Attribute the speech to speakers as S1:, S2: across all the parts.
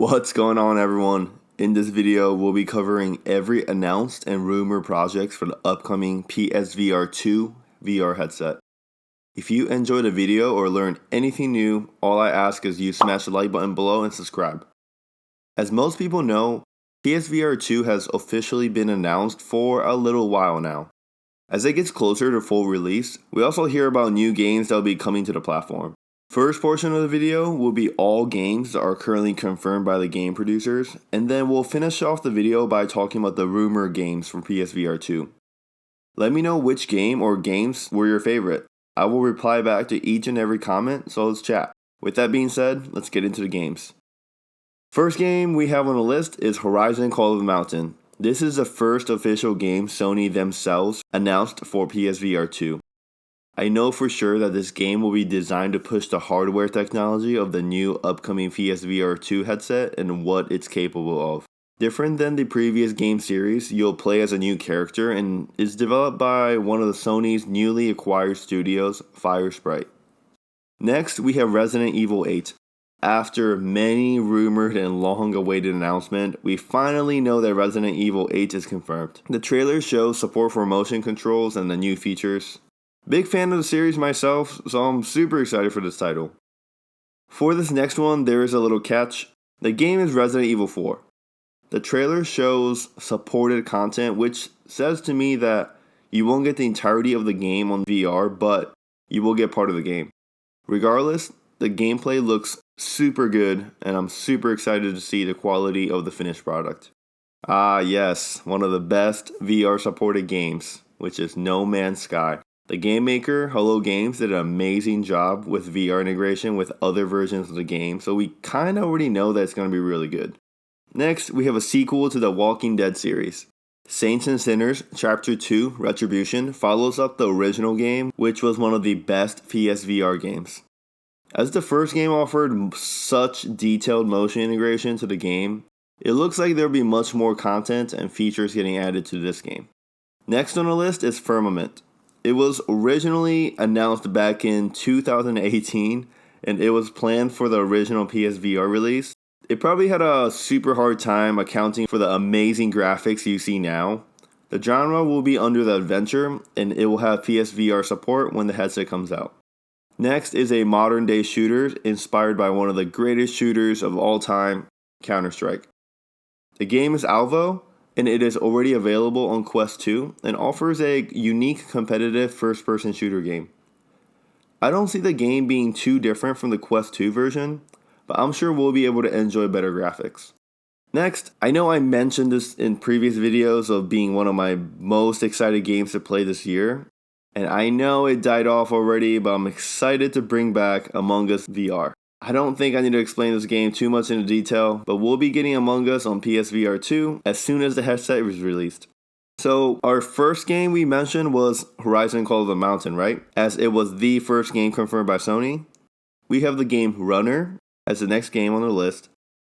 S1: What's going on, everyone? In this video, we'll be covering every announced and rumored projects for the upcoming PSVR2 VR headset. If you enjoyed the video or learned anything new, all I ask is you smash the like button below and subscribe. As most people know, PSVR2 has officially been announced for a little while now. As it gets closer to full release, we also hear about new games that will be coming to the platform. First portion of the video will be all games that are currently confirmed by the game producers, and then we'll finish off the video by talking about the rumored games from PSVR2. Let me know which game or games were your favorite. I will reply back to each and every comment, so let's chat. With that being said, let's get into the games. First game we have on the list is Horizon Call of the Mountain. This is the first official game Sony themselves announced for PSVR2. I know for sure that this game will be designed to push the hardware technology of the new upcoming PSVR2 headset and what it's capable of. Different than the previous game series, you'll play as a new character and is developed by one of the Sony's newly acquired studios, Firesprite. Next, we have Resident Evil 8. After many rumored and long-awaited announcement, we finally know that Resident Evil 8 is confirmed. The trailer shows support for motion controls and the new features. Big fan of the series myself, so I'm super excited for this title. For this next one, there is a little catch. The game is Resident Evil 4. The trailer shows supported content, which says to me that you won't get the entirety of the game on VR, but you will get part of the game. Regardless, the gameplay looks super good, and I'm super excited to see the quality of the finished product. Ah yes, one of the best VR supported games, which is No Man's Sky. The game maker, Hello Games, did an amazing job with VR integration with other versions of the game, so we kind of already know that it's going to be really good. Next, we have a sequel to the Walking Dead series. Saints and Sinners Chapter 2 Retribution follows up the original game, which was one of the best PSVR games. As the first game offered such detailed motion integration to the game, it looks like there will be much more content and features getting added to this game. Next on the list is Firmament. It was originally announced back in 2018, and it was planned for the original PSVR release. It probably had a super hard time accounting for the amazing graphics you see now. The genre will be under the adventure, and it will have PSVR support when the headset comes out. Next is a modern day shooter inspired by one of the greatest shooters of all time, Counter-Strike. The game is Alvo, and it is already available on Quest 2 and offers a unique competitive first-person shooter game. I don't see the game being too different from the Quest 2 version, but I'm sure we'll be able to enjoy better graphics. Next, I know I mentioned this in previous videos of being one of my most excited games to play this year, and I know it died off already, but I'm excited to bring back Among Us VR. I don't think I need to explain this game too much into detail, but we'll be getting Among Us on PSVR 2 as soon as the headset is released. So our first game we mentioned was Horizon Call of the Mountain, right? As it was the first game confirmed by Sony. We have the game Runner as the next game on the list,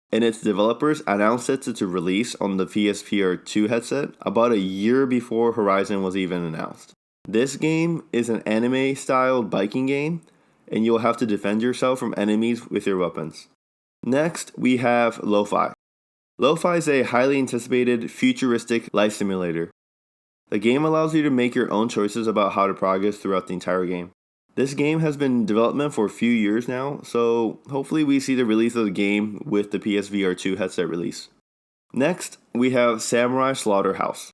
S1: and its developers announced it to release on the PSVR 2 headset about a year before Horizon was even announced. This game is an anime-styled biking game, and you'll have to defend yourself from enemies with your weapons. Next, we have Lo-Fi. Lo-Fi is a highly anticipated, futuristic life simulator. The game allows you to make your own choices about how to progress throughout the entire game. This game has been in development for a few years now, so hopefully we see the release of the game with the PSVR 2 headset release. Next, we have Samurai Slaughterhouse.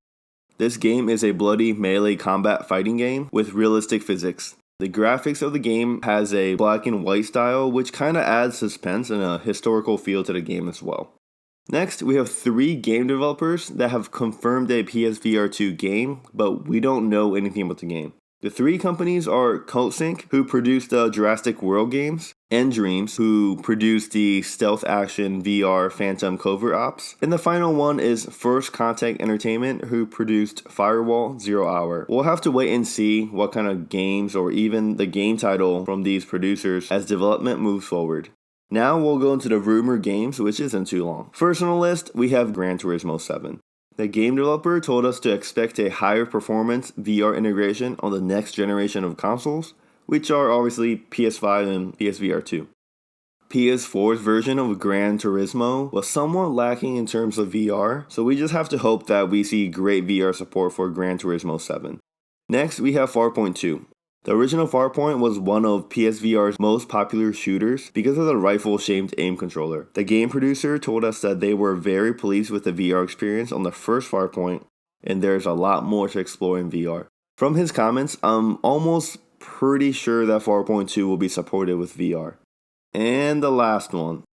S1: This game is a bloody melee combat fighting game with realistic physics. The graphics of the game has a black and white style, which kind of adds suspense and a historical feel to the game as well. Next, we have 3 game developers that have confirmed a PSVR 2 game, but we don't know anything about the game. The 3 companies are CodeSync, who produced the Jurassic World games, and Dreams, who produced the stealth action VR Phantom Covert Ops, and the final one is First Contact Entertainment, who produced Firewall Zero Hour. We'll have to wait and see what kind of games or even the game title from these producers as development moves forward. Now we'll go into the rumored games, which isn't too long. First on the list, we have Gran Turismo 7. The game developer told us to expect a higher performance VR integration on the next generation of consoles, which are obviously PS5 and PSVR 2. PS4's version of Gran Turismo was somewhat lacking in terms of VR, so we just have to hope that we see great VR support for Gran Turismo 7. Next, we have Farpoint 2. The original Farpoint was one of PSVR's most popular shooters because of the rifle-shaped aim controller. The game producer told us that they were very pleased with the VR experience on the first Farpoint, and there's a lot more to explore in VR. From his comments, I'm almost pretty sure that Farpoint 2 will be supported with VR. And the last one,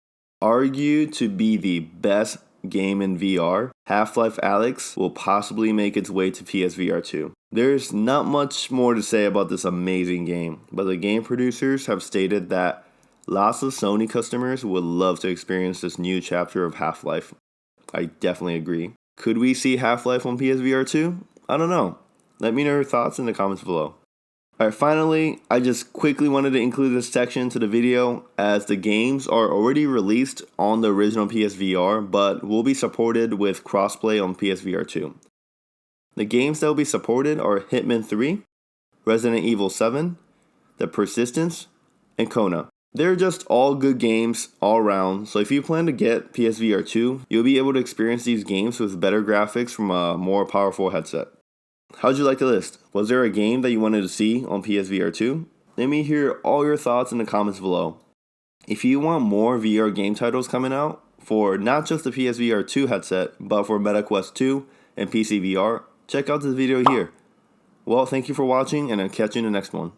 S1: argued to be the best game in VR, Half-Life Alyx will possibly make its way to PSVR2. There's not much more to say about this amazing game, but the game producers have stated that lots of Sony customers would love to experience this new chapter of Half-Life. I definitely agree. Could we see Half-Life on PSVR2? I don't know. Let me know your thoughts in the comments below. Alright, finally, I just quickly wanted to include this section to the video as the games are already released on the original PSVR, but will be supported with crossplay on PSVR2. The games that will be supported are Hitman 3, Resident Evil 7, The Persistence, and Kona. They're just all good games all around, so if you plan to get PSVR 2, you'll be able to experience these games with better graphics from a more powerful headset. How'd you like the list? Was there a game that you wanted to see on PSVR 2? Let me hear all your thoughts in the comments below. If you want more VR game titles coming out, for not just the PSVR 2 headset, but for MetaQuest 2 and PC VR, check out this video here. Well, thank you for watching, and I'll catch you in the next one.